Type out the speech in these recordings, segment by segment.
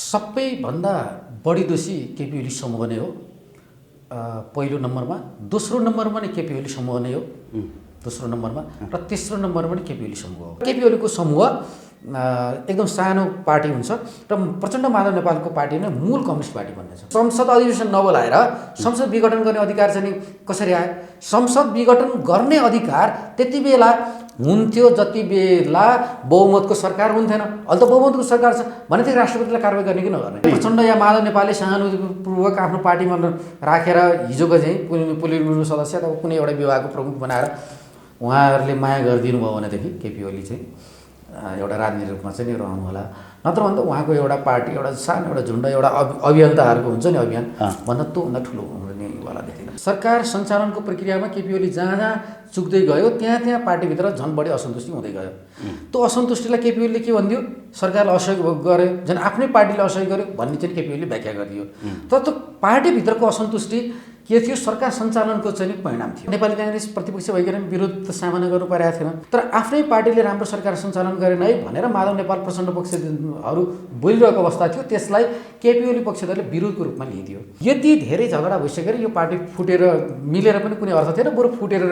सबैभन्दा बढी दोषी केपी ओली समूह नै हो पहिलो नम्बरमा। दोस्रो नम्बरमा नै केपी ओली समूह नै हो दोस्रो नम्बरमा, र तेस्रो नम्बरमा नै केपी ओली समूह हो। केपी ओलीको समूह एकदम सानो पार्टी हुन्छ र प्रचण्ड माधव नेपालको पार्टी नै मूल कम्युनिस्ट पार्टी भन्ने छ। संसद अधिवेशन नबोलाएर संसद विघटन गर्ने अधिकार चाहिँ कसरी आयो? संसद विघटन गर्ने अधिकार त्यति बेला हुन्थ्यो जति बेला बहुमतको सरकार हुन्थेन। अहिले त बहुमतको सरकार छ भनेदेखि राष्ट्रपतिलाई कारवाही गर्ने कि नगर्ने? प्रचण्ड या माधव नेपालले सानुपूर्वक आफ्नो पार्टीमा राखेर हिजोको चाहिँ पोलिट ब्युरो सदस्य अथवा कुनै एउटा विभागको प्रमुख बनाएर उहाँहरूले माया गरिदिनु भयो भनेदेखि केपी ओली चाहिँ एउटा राजनीतिक रूपमा चाहिँ रहनु होला। नत्र भन्दा उहाँको एउटा पार्टी, एउटा सानो एउटा झुन्ड, एउटा अभियन्ताहरूको हुन्छ नि अभियान भन्दा त्योभन्दा ठुलो हुनेवाला देखिन। सरकार सञ्चालनको प्रक्रियामा केपी ओली जहाँ जहाँ चुक्दै गयो त्यहाँ त्यहाँ पार्टीभित्र झन् बढी असन्तुष्टि हुँदै गयो। त्यो असन्तुष्टिलाई केपी ओलीले के भनिदियो? सरकारले असहयोग गर्यो, झन् आफ्नै पार्टीले असहयोग गर्यो भन्ने चाहिँ केपी ओलीले व्याख्या गरिदियो। तर त्यो पार्टीभित्रको असन्तुष्टि के थियो? सरकार सञ्चालनको चाहिँ परिणाम थियो। नेपाली काङ्ग्रेस प्रतिपक्ष भइकन विरोध सामना गर्नु परेको थिएन, तर आफ्नै पार्टीले राम्रो सरकार सञ्चालन गरेन है भनेर माधव नेपाल प्रचण्ड पक्षहरू बोलिरहेको अवस्था थियो। त्यसलाई केपी ओली पक्षधरले विरोधको रूपमा लिइदियो। यति धेरै झगडा भइसकेर यो पार्टी फुटेर मिलेर पनि कुनै अर्थ थिएन, बरु फुटेर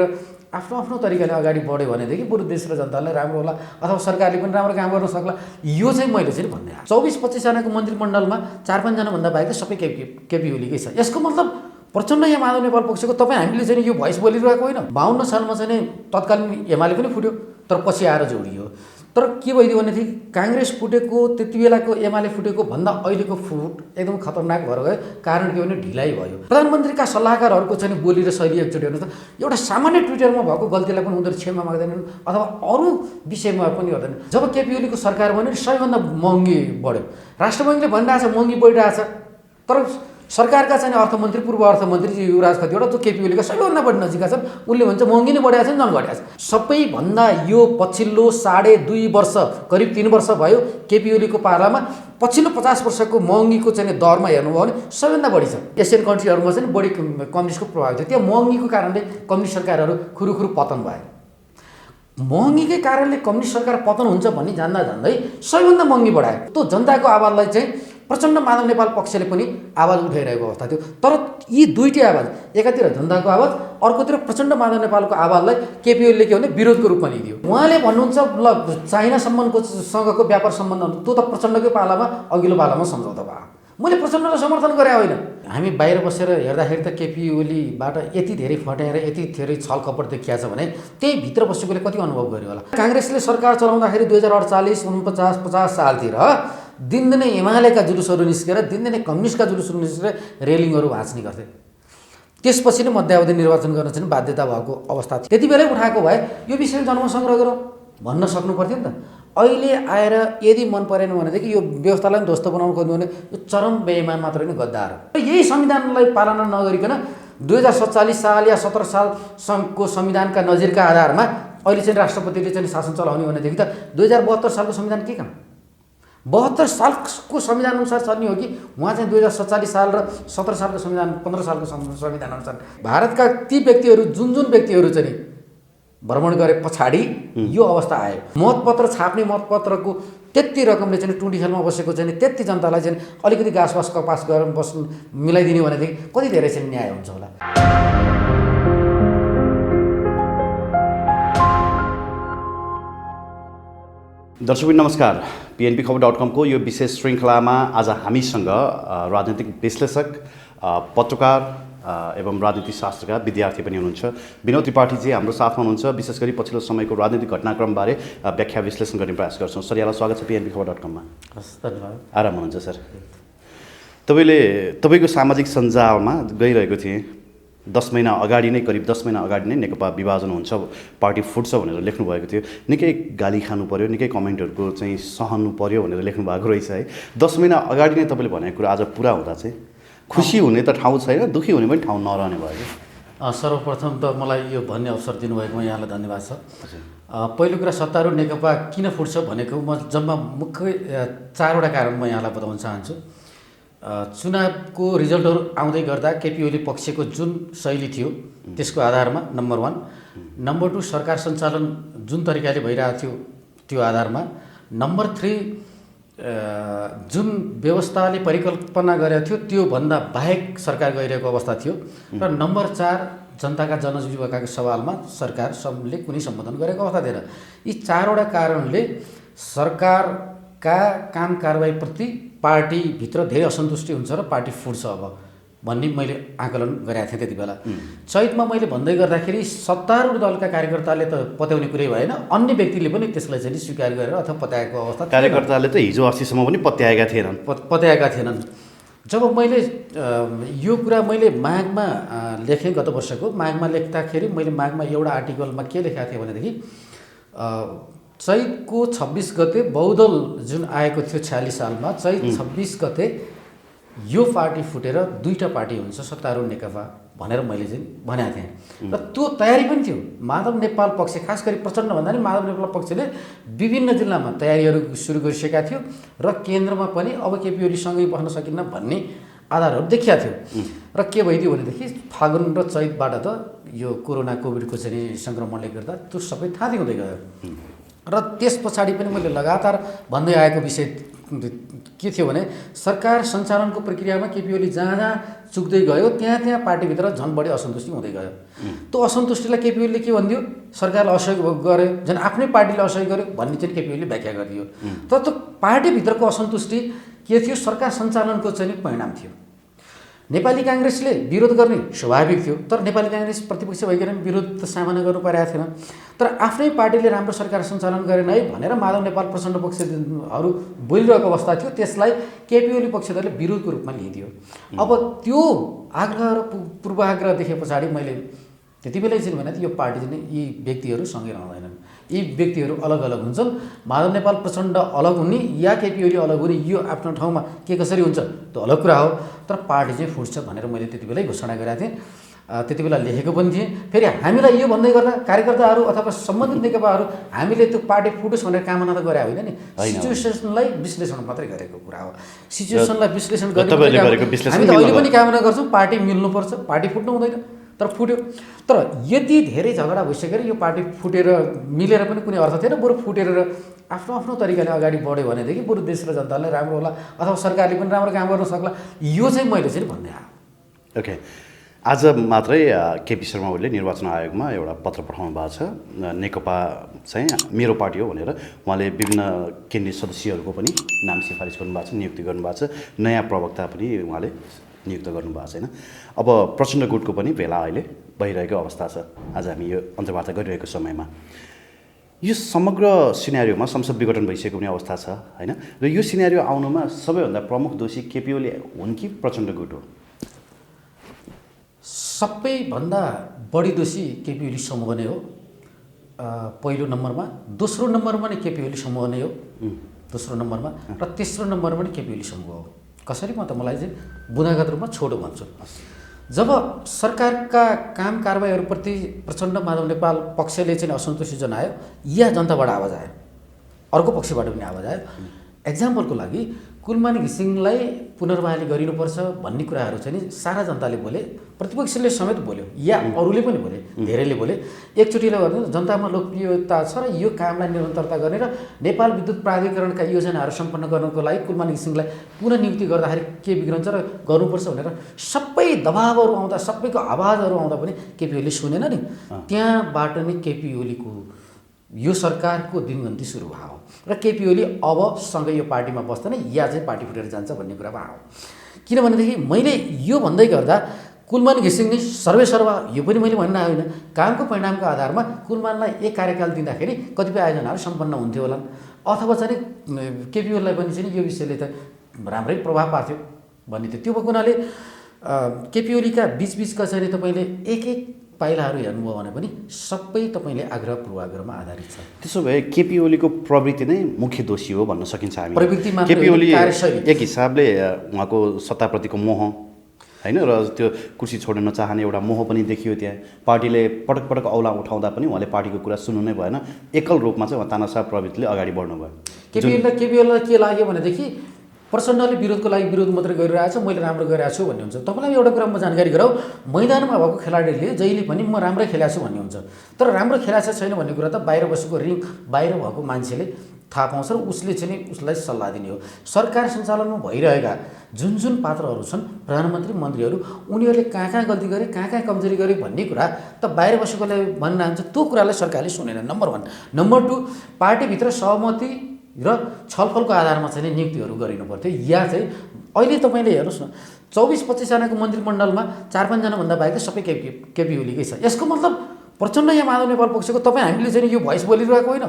आफ्नो आफ्नो तरिकाले अगाडि बढ्यो भनेदेखि बरु देश र जनतालाई राम्रो होला अथवा सरकारले पनि राम्रो काम गर्न सक्ला। यो चाहिँ मैले चाहिँ भन्ने 24-25 जनाको मन्त्रीमण्डलमा 4-5 जना भन्दा बाहेक सबै केपी ओलीकै छ। यसको मतलब प्रचण्ड या माधव नेपाल पक्षको तपाईँ हामीले चाहिँ यो भोइस बोलिरहेको होइन। 52 सालमा चाहिँ तत्कालीन एमाले पनि फुट्यो, तर पछि आएर जोडियो। तर के भइदियो भनेदेखि काङ्ग्रेस फुटेको त्यति बेलाको एमाले फुटेको भन्दा अहिलेको फुट एकदम खतरनाक भएर गयो। कारण के भने ढिलाइ भयो। प्रधानमन्त्रीका सल्लाहकारहरूको चाहिँ बोली र शैली एकचोटि हेर्नु त, एउटा सामान्य ट्विटरमा भएको गल्तीलाई पनि उनीहरू क्षमा माग्दैनन् अथवा अरू विषयमा पनि गर्दैन। जब केपी ओलीको सरकार बन्यो सबैभन्दा महँगी बढ्यो। राष्ट्र बैङ्कले भनिरहेछ महँगी बढिरहेछ, तर सरकारका चाहिँ अर्थमन्त्री पूर्व अर्थमन्त्री युवराज खतिवटा जो केपी ओलीका सबैभन्दा बढी नजिकका छन् उनले भन्छ महँगी नै बढेको छ नि, झन् घटेको छ। सबैभन्दा यो पछिल्लो 2.5 वर्ष करिब 3 वर्ष भयो केपी ओलीको पालामा पछिल्लो 50 वर्षको महँगीको चाहिँ दरमा हेर्नुभयो भने सबैभन्दा बढी छ। एसियन कन्ट्रीहरूमा चाहिँ बढी कम्युनिस्टको प्रभाव थियो। त्यो महँगीको कारणले कम्युनिस्ट सरकारहरू खुरुखुरु पतन भए। महँगीकै कारणले कम्युनिस्ट सरकार पतन हुन्छ भन्ने जान्दा जान्दै सबैभन्दा महँगी बढायो। त्यो जनताको आवाजलाई चाहिँ प्रचण्ड माधव नेपाल पक्षले पनि आवाज उठाइरहेको अवस्था थियो। तर यी दुईटै आवाज, एकातिर जनताको आवाज, अर्कोतिर प्रचण्ड माधव नेपालको आवाजलाई केपी ओलीले के भने विरोधको रूपमा लिइदियो। उहाँले भन्नुहुन्छ ल चाइना सँगको व्यापार सम्बन्ध त्यो त प्रचण्डकै पालामा अघिल्लो पालामा सम्झौता भयो। मैले प्रचण्डलाई समर्थन गरे होइन। हामी बाहिर बसेर हेर्दाखेरि त केपी ओलीबाट यति धेरै फट्याएर यति धेरै छलकपट देखिया छ भने त्यही भित्र बसेकोले कति अनुभव गर्यो होला। काङ्ग्रेसले सरकार चलाउँदाखेरि 2048, 49, 50 सालतिर दिनदिनै एमालेका जुलुसहरू निस्केर दिनदिनै कम्युनिस्टका जुलुसहरू निस्केर रेलिङहरू भाँच्ने गर्थे। त्यसपछि नै मध्यावधि निर्वाचन गर्न चाहिँ बाध्यता भएको अवस्था थियो। त्यति बेलै उठाएको भए यो विषयमा जनमत सङ्ग्रह गरौँ भन्न सक्नु पर्थ्यो नि त। अहिले आएर यदि मन परेन भनेदेखि यो व्यवस्थालाई पनि ध्वस्त बनाउनु खोज्नु भने यो चरम बेइमान मात्र नै गद्दार हो। यही संविधानलाई पालना नगरिकन 2047 साल या 17 सालको संविधानका नजिरका आधारमा अहिले चाहिँ राष्ट्रपतिले चाहिँ शासन चलाउने भनेदेखि त 2072 सालको संविधान के काम? 72 सालको संविधान अनुसार चल्ने हो कि उहाँ चाहिँ 2047 साल र 17 सालको संविधान 15 सालको संविधान अनुसार? भारतका ती व्यक्तिहरू जुन व्यक्तिहरू चाहिँ भ्रमण गरे पछाडि यो अवस्था आयो। मतपत्र छाप्ने मतपत्रको त्यति रकमले चाहिँ टुँडी खेलमा बसेको चाहिँ त्यति जनतालाई चाहिँ अलिकति घाँसबास कपास गरेर बस्नु मिलाइदिने भनेदेखि कति धेरै चाहिँ न्याय हुन्छ होला। दर्शकबिन नमस्कार। PNBखबर.com को यो विशेष श्रृङ्खलामा आज हामीसँग राजनीतिक विश्लेषक, पत्रकार एवं राजनीति शास्त्रका विद्यार्थी पनि हुनुहुन्छ। विनोद त्रिपाठीजी हाम्रो साथमा हुनुहुन्छ। विशेष गरी पछिल्लो समयको राजनीतिक घटनाक्रमबारे व्याख्या विश्लेषण गर्ने प्रयास गर्छौँ। सर, यहाँलाई स्वागत छ PNBखबर.com मा। धन्यवाद। आराम हुनुहुन्छ सर? तपाईँको सामाजिक सञ्जालमा गइरहेको थिएँ 10 महिना अगाडि नै, करिब 10 महिना अगाडि नै नेकपा विभाजन हुन्छ, पार्टी फुट्छ भनेर लेख्नुभएको थियो। निकै गाली खानु पर्यो, निकै कमेन्टहरूको चाहिँ सहनु पर्यो भनेर लेख्नु भएको रहेछ है। 10 महिना अगाडि नै तपाईँले भनेको कुरा आज पुरा हुँदा चाहिँ खुसी हुने त ठाउँ छैन, दुःखी हुने पनि ठाउँ नरहने भयो। सर्वप्रथम त मलाई यो भन्ने अवसर दिनुभएकोमा यहाँलाई धन्यवाद छ। पहिलो कुरा, सत्तारूढ नेकपा किन फुट्छ भनेको म जम्मा मुख्य 4वटा कारण म यहाँलाई बताउन चाहन्छु। चुनावको रिजल्टहरू आउँदै गर्दा केपी ओली पक्षको जुन शैली थियो त्यसको आधारमा नम्बर 1, नम्बर 2 सरकार सञ्चालन जुन तरिकाले भइरहेको थियो त्यो आधारमा, नम्बर 3 जुन व्यवस्थाले परिकल्पना गरेको थियो त्योभन्दा बाहेक सरकार गइरहेको अवस्था थियो र नम्बर 4 जनताका जनजीविकाको सवालमा सरकारले कुनै सम्बोधन गरेको अवस्था थिएन। यी 4वटा कारणले सरकारका काम कारबाहीप्रति पार्टीभित्र धेरै असन्तुष्टि हुन्छ र पार्टी फुट्छ अब भन्ने मैले आकलन गरेको थिएँ त्यति बेला। चैतमा मैले भन्दै गर्दाखेरि सत्तारूढ दलका कार्यकर्ताले त पत्याउने कुरै भएन, अन्य व्यक्तिले पनि त्यसलाई चाहिँ स्वीकार गरेर अथवा पत्याएको अवस्था थिएन। कार्यकर्ताले त हिजो अस्तिसम्म पनि पत्याएका थिएनन् पत्याएका थिएनन्। जब मैले यो कुरा मैले माघमा लेखेँ, गत वर्षको माघमा लेख्दाखेरि मैले माघमा एउटा आर्टिकलमा के लेखेको थिएँ भनेदेखि चैतको 26 गते बहुदल जुन आएको थियो 46 सालमा, चैत 26 गते यो पार्टी फुटेर 2टा पार्टी हुन्छ सत्तारूढ नेकपा भनेर मैले चाहिँ भनेको थिएँ र त्यो तयारी पनि थियो। माधव नेपाल पक्ष, खास गरी प्रचण्ड भन्दा नि माधव नेपाल पक्षले विभिन्न जिल्लामा तयारीहरू सुरु गरिसकेका थियो र केन्द्रमा पनि अब केपी ओलीसँगै बस्न सकिन्न भन्ने आधारहरू देखिया थियो। र के भइदियो भनेदेखि फागुन र चैतबाट त यो कोभिडको चाहिँ सङ्क्रमणले गर्दा त्यो सबै थाँती हुँदै गयो र त्यस पछाडि पनि मैले लगातार भन्दै आएको विषय के थियो भने सरकार सञ्चालनको प्रक्रियामा केपी ओली जहाँ चुक्दै गयो त्यहाँ पार्टीभित्र झन् बढी असन्तुष्टि हुँदै गयो। त्यो असन्तुष्टिलाई केपी ओलीले के भनिदियो, सरकारले असहयोग गर्यो, झन् आफ्नै पार्टीले असहयोग गर्यो भन्ने चाहिँ केपी ओलीले व्याख्या गरिदियो। तर त्यो पार्टीभित्रको असन्तुष्टि के थियो, सरकार सञ्चालनको चाहिँ परिणाम थियो। नेपाली काङ्ग्रेसले विरोध गर्ने स्वाभाविक थियो, तर नेपाली काङ्ग्रेस प्रतिपक्ष भइकन विरोध त सामना गर्नु परेको थिएन। तर आफ्नै पार्टीले राम्रो सरकार सञ्चालन गरेन है भनेर माधव नेपाल प्रचण्ड पक्षहरू बोलिरहेको अवस्था थियो, त्यसलाई केपी ओली पक्षधरले विरोधको रूपमा लिइदियो। अब त्यो आग्रह र पूर्वाग्रह देखे पछाडि मैले त्यति बेलै चाहिँ भने यो पार्टी चाहिँ यी व्यक्तिहरू सँगै रहँदैनन्, यी व्यक्तिहरू अलग अलग हुन्छन्। माधव नेपाल प्रचण्ड अलग हुने या केपी ओली अलग हुने यो आफ्नो ठाउँमा के कसरी हुन्छ त्यो अलग कुरा हो, तर पार्टी चाहिँ फुट्छ भनेर मैले त्यति बेलै घोषणा गरेको थिएँ, त्यति बेला लेखेको पनि थिएँ। फेरि हामीलाई यो भन्दै गर्दा कार्यकर्ताहरू अथवा सम्बन्धित नेकपाहरू हामीले त्यो पार्टी फुटोस् भनेर कामना त गरे होइन नि, सिचुएसनलाई विश्लेषण मात्रै गरेको कुरा हो। सिचुएसनलाई विश्लेषण गर्ने हामी त अहिले पनि कामना गर्छौँ पार्टी मिल्नुपर्छ, पार्टी फुट्नु हुँदैन, तर फुट्यो। तर यति धेरै झगडा भइसकेर यो पार्टी फुटेर मिलेर पनि कुनै अर्थ थिएन, बरु फुटेर आफ्नो आफ्नो तरिकाले अगाडि बढ्यो भनेदेखि बरु देश र जनतालाई राम्रो होला अथवा सरकारले पनि राम्रो काम गर्न सक्ला, यो चाहिँ मैले चाहिँ भन्दै आएँ। ओके, आज मात्रै केपी शर्मा ओलीले निर्वाचन आयोगमा एउटा पत्र पठाउनु भएको छ, नेकपा चाहिँ मेरो पार्टी हो भनेर। उहाँले विभिन्न केन्द्रीय सदस्यहरूको पनि नाम सिफारिस गर्नुभएको छ, नियुक्ति गर्नुभएको छ, नयाँ प्रवक्ता पनि उहाँले नियुक्त गर्नुभएको छैन। अब प्रचण्ड गुटको पनि भेला अहिले भइरहेको अवस्था छ, आज हामी यो अन्तर्वार्ता गरिरहेको समयमा। यो समग्र सिनेरियोमा संसद विघटन भइसकेको पनि अवस्था छ होइन, र यो सिनेरियो आउनुमा सबैभन्दा प्रमुख दोषी केपी ओली हुन् कि प्रचण्ड गुट हो? सबैभन्दा बढी दोषी केपी ओली समूह नै हो पहिलो नम्बरमा, दोस्रो नम्बरमा नै केपी ओली समूह नै हो दोस्रो नम्बरमा, र तेस्रो नम्बरमा नै केपी ओली समूह हो। कसरी म त मलाई चाहिँ बुँदागत रूपमा छोटो भन्छु। जब सरकारका काम कारबाहीहरूप्रति प्रचण्ड माधव नेपाल पक्षले चाहिँ असन्तुष्टि जनायो या जनताबाट आवाज आयो, अर्को पक्षबाट पनि आवाज आयो। एक्जाम्पलको लागि कुलमान घिसिङलाई पुनर्बहाली गरिनुपर्छ भन्ने कुराहरू चाहिँ नि सारा जनताले बोले, प्रतिपक्षले समेत बोल्यो या अरूले पनि बोले, धेरैले बोले। एकचोटिले गर्दा जनतामा लोकप्रियता छ र यो कामलाई निरन्तरता गर्ने र नेपाल विद्युत प्राधिकरणका योजनाहरू सम्पन्न गर्नको लागि कुलमान घिसिङलाई पुनः नियुक्ति गर्दाखेरि के बिग्रन्छ र गर्नुपर्छ भनेर सबै दबावहरू आउँदा, सबैको आवाजहरू आउँदा पनि केपी ओलीले सुनेन नि। त्यहाँबाट नै केपी ओलीको यो सरकारको दिनगन्ती सुरु भयो र केपी ओली अब सँगै यो पार्टीमा बस्दैन या चाहिँ पार्टी फुटेर जान्छ भन्ने कुरामा आयो। किनभनेदेखि मैले यो भन्दै गर्दा कुलमान घिसिङ नै सर्वेसर्वा यो पनि मैले भन्न होइन, कामको परिणामको आधारमा कुलमानलाई एक कार्यकाल दिँदाखेरि कतिपय आयोजनाहरू सम्पन्न हुन्थ्यो होला, अथवा चाहिँ केपी ओलीलाई पनि चाहिँ यो विषयले त राम्रै प्रभाव पार्थ्यो भन्ने थियो। त्यो भएको हुनाले केपी ओलीका बिचबिचका चाहिँ तपाईँले एक एक पाइलाहरू हेर्नुभयो भने पनि सबै तपाईँले आग्रह पूर्वाग्रहमा आधारित छ। त्यसो भए केपी ओलीको प्रवृत्ति नै मुख्य दोषी हो भन्न सकिन्छ हामी। प्रवृत्ति मात्र केपी ओली कार्यशैली एक हिसाबले उहाँको सत्ताप्रतिको मोह होइन, र त्यो कुर्सी छोड्न नचाहने एउटा मोह पनि देखियो त्यहाँ। पार्टीले पटक पटक औला उठाउँदा पनि उहाँले पार्टीको कुरा सुन्नु नै भएन, एकल रूपमा चाहिँ उहाँ तानाशाह प्रवृत्तिले अगाडि बढ्नु भयो। केपी ओलीलाई के लाग्यो भनेदेखि प्रचण्डले विरोधको लागि विरोध मात्रै गरिरहेको छ, मैले राम्रो गरिरहेको छु भन्ने हुन्छ। तपाईँलाई एउटा कुरा म जानकारी गराउँ, मैदानमा भएको खेलाडीले जहिले पनि म राम्रै खेलाएको छु भन्ने हुन्छ, तर राम्रो खेलाएको छैन भन्ने कुरा त बाहिर बसेको रिङ बाहिर भएको मान्छेले थाहा पाउँछ र उसले चाहिँ नि उसलाई सल्लाह दिने हो। सरकार सञ्चालनमा भइरहेका जुन जुन पात्रहरू छन् प्रधानमन्त्री मन्त्रीहरू उनीहरूले कहाँ कहाँ गल्ती गरे कहाँ कहाँ कमजोरी गरे भन्ने कुरा त बाहिर बसेकोले भन्न चाहन्छ त्यो कुरालाई सरकारले सुनेन नम्बर 1। नम्बर 2 पार्टीभित्र सहमति र छलफलको आधारमा चाहिँ नियुक्तिहरू गरिनु पर्थ्यो। या चाहिँ अहिले तपाईँले हेर्नुहोस् न 24-25 जनाको मन्त्रीमण्डलमा 4-5 जना भन्दा बाहेक सबै केपी ओलीकै छ। यसको मतलब प्रचण्ड या माधव नेपाल पक्षको तपाईँ हामीले चाहिँ यो भोइस बोलिरहेको होइन।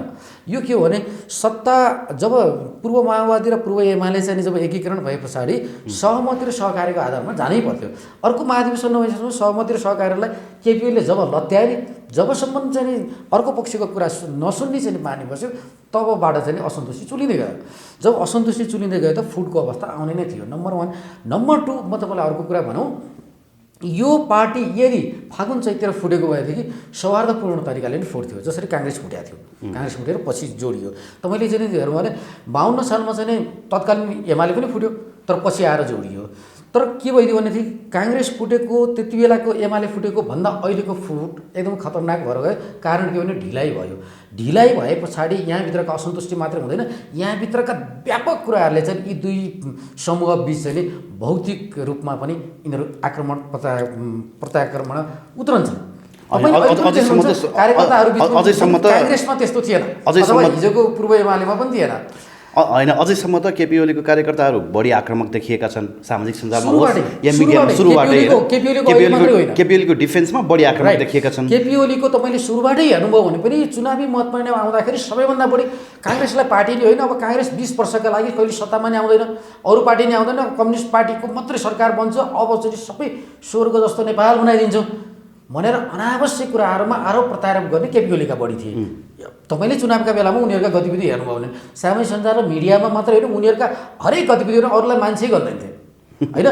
यो के हो भने सत्ता जब पूर्व माओवादी र पूर्व एमाले चाहिँ जब एकीकरण भए पछाडि सहमति र सहकार्यको आधारमा जानै पर्थ्यो। अर्को महाधिवेशन नभएसम्म सहमति र सहकार्यलाई केपी ओलीले जब लत्याए जबसम्म चाहिँ अर्को पक्षको कुरा नसुन्ने चाहिँ माने बस्यो तबबाट चाहिँ असन्तुष्टि चुलिँदै गयो। जब असन्तुष्टि चुलिँदै गयो त फुटको अवस्था आउने नै थियो नम्बर 1। नम्बर 2 म तपाईँलाई अर्को कुरा भनौँ यो पार्टी यदि फागुन चैत्र फुटेको भएदेखि सौहार्दपूर्ण तरिकाले नै फुट्थ्यो जसरी काङ्ग्रेस फुटेको थियो। काङ्ग्रेस फुटेर पछि जोडियो। तपाईँले चाहिँ हेर्नु भने 52 सालमा चाहिँ तत्कालीन एमाले पनि फुट्यो तर पछि आएर जोडियो। तर के भइदियो भनेदेखि काङ्ग्रेस फुटेको त्यति बेलाको एमाले फुटेको भन्दा अहिलेको फुट एकदम खतरनाक भएर गयो। कारण के भने ढिलाइ भयो। ढिलाइ भए पछाडि यहाँभित्रका असन्तुष्टि मात्रै हुँदैन यहाँभित्रका व्यापक कुराहरूले चाहिँ यी दुई समूह बिच चाहिँ भौतिक रूपमा पनि यिनीहरू आक्रमण प्रत्याक्रमण उत्रन्छन्। कार्यकर्ताहरू बिचमा काङ्ग्रेसमा त्यस्तो थिएन अथवा हिजोको पूर्व एमालेमा पनि थिएन। होइन अझैसम्म त केपी ओलीको कार्यकर्ताहरू बढी आक्रामक देखिएका छन् सामाजिक सञ्जालमा या मिडियामा सुरुबाटै केपी ओलीको डिफेन्समा बढी आक्रामक देखिएका छन्। केपी ओलीको तपाईँले सुरुबाटै हेर्नुभयो भने पनि चुनावी मत परिणाम आउँदाखेरि सबैभन्दा बढी काङ्ग्रेसलाई पार्टीले होइन अब काङ्ग्रेस 20 वर्षका लागि कहिले सत्तामा नै आउँदैन अरू पार्टी नै आउँदैन कम्युनिस्ट पार्टीको मात्रै सरकार बन्छ अब चाहिँ सबै स्वर्ग जस्तो नेपाल बनाइदिन्छौँ भनेर अनावश्यक कुराहरूमा आरोप प्रत्यारोप गर्ने केपी ओलीका बढी थिए। तपाईँले चुनावका बेलामा उनीहरूका गतिविधि हेर्नुभयो भने सामाजिक सञ्जाल र मिडियामा मात्र होइन उनीहरूका हरेक गतिविधिहरू अरूलाई मान्छे गर्दैनथे होइन।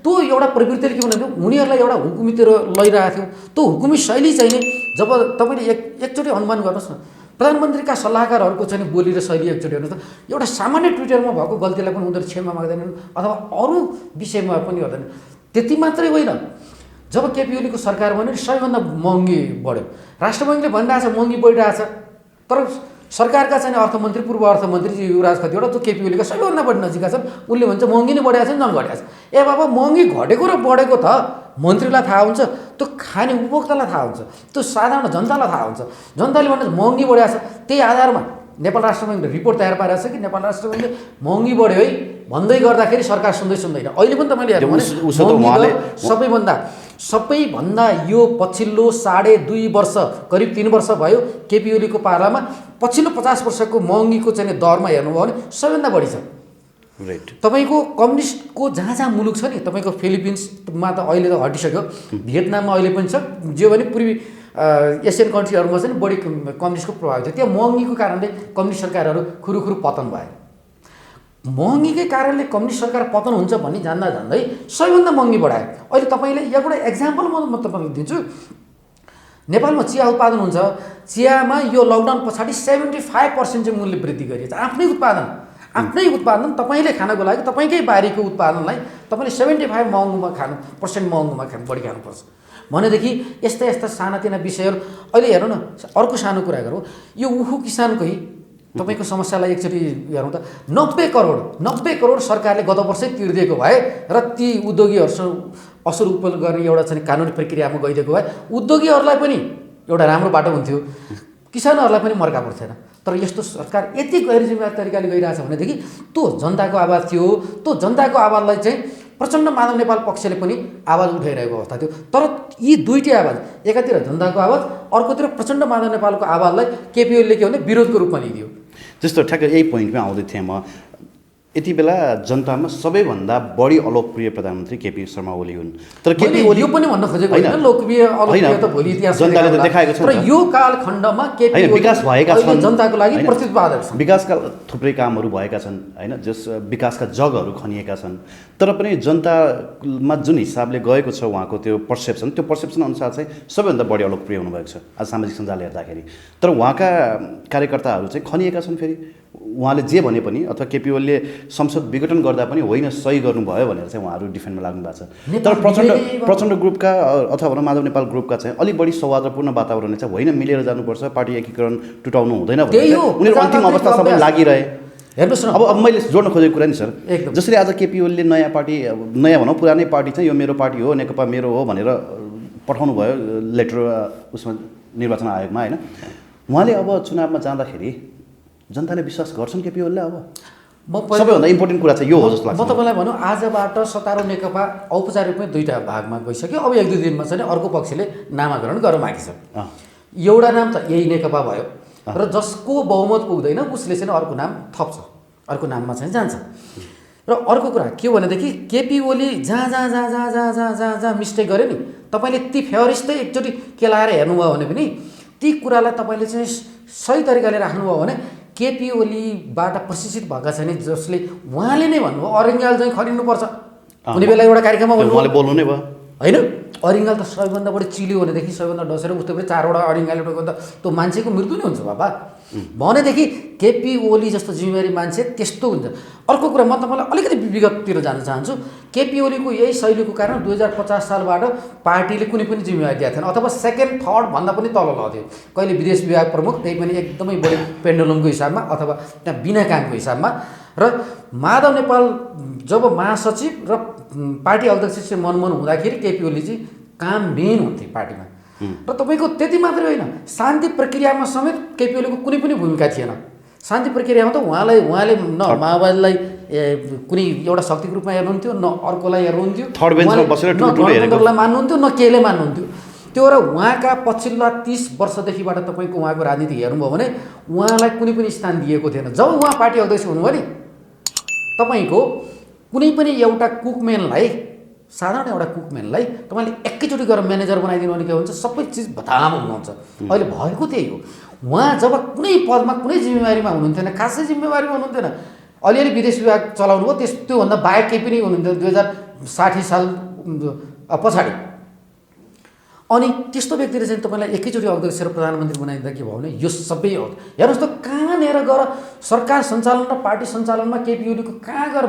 त्यो एउटा प्रवृत्तिले के भन्यो उनीहरूलाई एउटा हुकुमी तिर लैरहेको थियो। त्यो हुकुमी शैली चाहिँ जब तपाईँले एकचोटि अनुमान गर्नुहोस् न प्रधानमन्त्रीका सल्लाहकारहरूको चाहिँ बोली र शैली एकचोटि हेर्नुहोस् त एउटा सामान्य ट्विटरमा भएको गल्तीलाई पनि उनीहरू क्षमा माग्दैनन् अथवा अरू विषयमा पनि गर्दैन। त्यति मात्रै होइन जब केपी ओलीको सरकार बन्यो सबैभन्दा महँगी बढ्यो। राष्ट्र बैङ्कले भनिरहेछ महँगी बढिरहेछ तर सरकारका चाहिँ अर्थमन्त्री पूर्व अर्थमन्त्री युवराज खतिवटा जो केपी ओलीका सबैभन्दा बढी नजिकका छन् उनले भन्छ महँगी नै बढेको छ नि झन् घटेको छ। ए बाबा महँगी घटेको र बढेको त मन्त्रीलाई थाहा हुन्छ त्यो खाने उपभोक्तालाई थाहा हुन्छ त्यो साधारण जनतालाई थाहा हुन्छ। जनताले भन्छ महँगी बढेको छ त्यही आधारमा नेपाल राष्ट्र बैङ्कले रिपोर्ट तयार पारेको छ कि नेपाल राष्ट्र बैङ्कले महँगी बढ्यो है भन्दै गर्दाखेरि सरकार सुन्दैन। अहिले पनि तपाईँले हेर्नु भने सबैभन्दा यो पछिल्लो 2.5 वर्ष करिब 3 वर्ष भयो केपी ओलीको पालामा पछिल्लो 50 वर्षको महँगीको चाहिँ दरमा हेर्नुभयो भने सबैभन्दा बढी छ। तपाईँको कम्युनिस्टको जहाँ जहाँ मुलुक छ नि तपाईँको फिलिपिन्समा त अहिले त हटिसक्यो भियतनाममा अहिले पनि छ जे भने पूर्वी एसियन कन्ट्रीहरूमा चाहिँ बढी कम्युनिस्टको प्रभाव थियो। त्यो महँगीको कारणले कम्युनिस्ट सरकारहरू खुरुखुरु पतन भए। महँगीकै कारणले कम्युनिस्ट सरकार पतन हुन्छ भन्ने जान्दा जान्दै सबैभन्दा महँगी बढायो। अहिले तपाईँले एउटा एक्जाम्पल म तपाईँलाई दिन्छु। नेपालमा चिया उत्पादन हुन्छ चियामा यो लकडाउन पछाडि 75% चाहिँ मूल्य वृद्धि गरिएको छ। आफ्नै उत्पादन तपाईँले खानको लागि तपाईँकै बारीको उत्पादनलाई तपाईँले 75% महँगोमा बढी खानुपर्छ भनेदेखि यस्ता सानातिना विषयहरू अहिले हेरौँ न। अर्को सानो कुरा गरौँ यो उखु किसानकै तपाईँको समस्यालाई एकचोटि हेरौँ त 90 करोड सरकारले गत वर्षै तिर्दिएको भए र ती उद्योगीहरूसँग असर उपयोग गर्ने एउटा चाहिँ कानुनी प्रक्रियामा गइदिएको भए उद्योगीहरूलाई पनि एउटा राम्रो बाटो हुन्थ्यो किसानहरूलाई पनि मर्का पर्थेन। तर यस्तो सरकार यति गैर जिम्मेवार तरिकाले गइरहेछ भनेदेखि त्यो जनताको आवाज थियो। त्यो जनताको आवाजलाई चाहिँ प्रचण्ड माधव नेपाल पक्षले पनि आवाज उठाइरहेको अवस्था थियो। तर यी दुईटै आवाज एकातिर जनताको आवाज अर्कोतिर प्रचण्ड माधव नेपालको आवाजलाई केपी ओलीले के भने विरोधको रूपमा लिइदियो। जस्तो ठ्याक्कै यही पोइन्टमा आउँदै थिएँ म। यति बेला जनतामा सबैभन्दा बढी अलोकप्रिय प्रधानमन्त्री केपी शर्मा ओली हुन्। तर केपी ओली यो पनि भन्न खोजेको होइन लोकप्रिय अलोकप्रिय त भोलि इतिहास जनताले त देखाएको छ। तर यो कालखण्डमा केपी ओली विकास भएका छन् जनताको लागि प्रतिपादक छन्। विकासका थुप्रै कामहरू भएका छन् होइन जस विकासका जगहरू खनिएका छन्। तर पनि जनतामा जुन हिसाबले गएको छ उहाँको त्यो पर्सेप्सन अनुसार चाहिँ सबैभन्दा बढी अलोकप्रिय हुनुभएको छ आज सामाजिक सञ्जाल हेर्दाखेरि। तर उहाँका कार्यकर्ताहरू चाहिँ खनिएका छन् फेरि उहाँले जे भने पनि अथवा केपी ओलीले संसद विघटन गर्दा पनि होइन सही गर्नुभयो भनेर चाहिँ उहाँहरू डिफेन्डमा लाग्नु भएको छ। तर प्रचण्ड ग्रुपका अथवा भनौँ माधव नेपाल ग्रुपका चाहिँ अलिक बढी सौहार्दपूर्ण वातावरणले चाहिँ होइन मिलेर जानुपर्छ, पार्टी एकीकरण टुटाउनु हुँदैन भनेर उनीहरू अन्तिम अवस्था सबै लागिरहे। हेर्नुहोस् न, अब मैले जोड्न खोजेको कुरा नि सर, जसरी आज केपी ओलीले नयाँ पार्टी, नयाँ भनौँ पुरानै पार्टी चाहिँ यो मेरो पार्टी हो, नेकपा मेरो हो भनेर पठाउनु भयो लेटर उसमा निर्वाचन आयोगमा होइन, उहाँले अब चुनावमा जाँदाखेरि जनताले विश्वास गर्छन् केपी ओलीलाई? अब सबैभन्दा इम्पोर्टेन्ट कुरा चाहिँ यो हो जस्तो लाग्छ। म तपाईँलाई भनौँ आजबाट सत्तारूढ नेकपा औपचारिक रूपमै दुईवटा भागमा गइसक्यो। अब 1-2 दिनमा चाहिँ अर्को पक्षले नामाकरण गर्न बाँकी छ। एउटा नाम त यही नेकपा भयो र जसको बहुमत पुग्दैन उसले चाहिँ अर्को नाम थप्छ, अर्को नाममा चाहिँ जान्छ। र अर्को कुरा के हो भनेदेखि केपी ओली जहाँ जहाँ जहाँ जहाँ जहाँ जहाँ जहाँ जहाँ मिस्टेक गर्यो नि, तपाईँले ती फेरिस्तै एकचोटि केलाएर हेर्नुभयो भने पनि ती कुरालाई तपाईँले चाहिँ सही तरिकाले राख्नुभयो भने केपी ओलीबाट प्रशिक्षित भएका छ नि, जसले उहाँले नै भन्नुभयो अरिङ्गाल चाहिँ खरिनुपर्छ। कुनै बेला एउटा कार्यक्रममा बोल्नु नै भयो होइन, अरिङ्गाल त सबैभन्दा बढी चिल्यो भनेदेखि सबैभन्दा डसेर उस्तो पनि 4वटा अरिङ्गाल एउटा त त्यो मान्छेको मृत्यु नै हुन्छ बाबा भनेदेखि केपी ओली जस्तो जिम्मेवारी मान्छे त्यस्तो हुन्छ। अर्को कुरा म तपाईँलाई अलिकति विगततिर जान चाहन्छु। केपी ओलीको यही शैलीको कारण 2050 सालबाट पार्टीले कुनै पनि जिम्मेवारी दिएको थिएन अथवा सेकेन्ड थर्ड भन्दा पनि तल लग्थ्यो। कहिले विदेश विभाग प्रमुख, त्यही पनि एकदमै बढी पेन्डुलमको हिसाबमा अथवा त्यहाँ बिना कामको हिसाबमा। र माधव नेपाल जब महासचिव र पार्टी अध्यक्ष चाहिँ मनमोहन हुँदाखेरि केपी ओली चाहिँ काम मेन हुन्थे पार्टीमा। र तपाईँको त्यति मात्रै होइन, शान्ति प्रक्रियामा समेत केपी ओलीको कुनै पनि भूमिका थिएन। शान्ति प्रक्रियामा त उहाँले न माओवादीलाई कुनै एउटा शक्तिको रूपमा हेर्नुहुन्थ्यो, न अर्कोलाई हेर्नुहुन्थ्यो, गणतन्त्रलाई मान्नुहुन्थ्यो, न केले मान्नुहुन्थ्यो। त्यो र उहाँका पछिल्ला 30 वर्षदेखिबाट तपाईँको उहाँको राजनीति हेर्नुभयो भने उहाँलाई कुनै पनि स्थान दिएको थिएन। जब उहाँ पार्टी अध्यक्ष हुनुभयो नि, तपाईँको कुनै पनि एउटा कुकम्यानलाई, साधारण एउटा कुकम्यानलाई तपाईँले एकैचोटि गरेर म्यानेजर बनाइदिनु भने के हुन्छ, सबै चिज भताम हुनुहुन्छ। अहिले भएको त्यही हो। उहाँ जब कुनै पदमा कुनै जिम्मेवारीमा हुनुहुन्थेन, खासै जिम्मेवारीमा हुनुहुन्थेन, अलिअलि विदेश विभाग चलाउनु भयो, त्योभन्दा बाहेक केही पनि हुनुहुन्थ्यो 2060 साल पछाडि। अनि त्यस्तो व्यक्तिले चाहिँ तपाईँलाई एकैचोटि अध्यक्ष र प्रधानमन्त्री बनाइदिँदा के भयो भने यो सबै हो। हेर्नुहोस् त, कहाँनिर गएर सरकार सञ्चालन र पार्टी सञ्चालनमा केपी ओलीको कहाँ गएर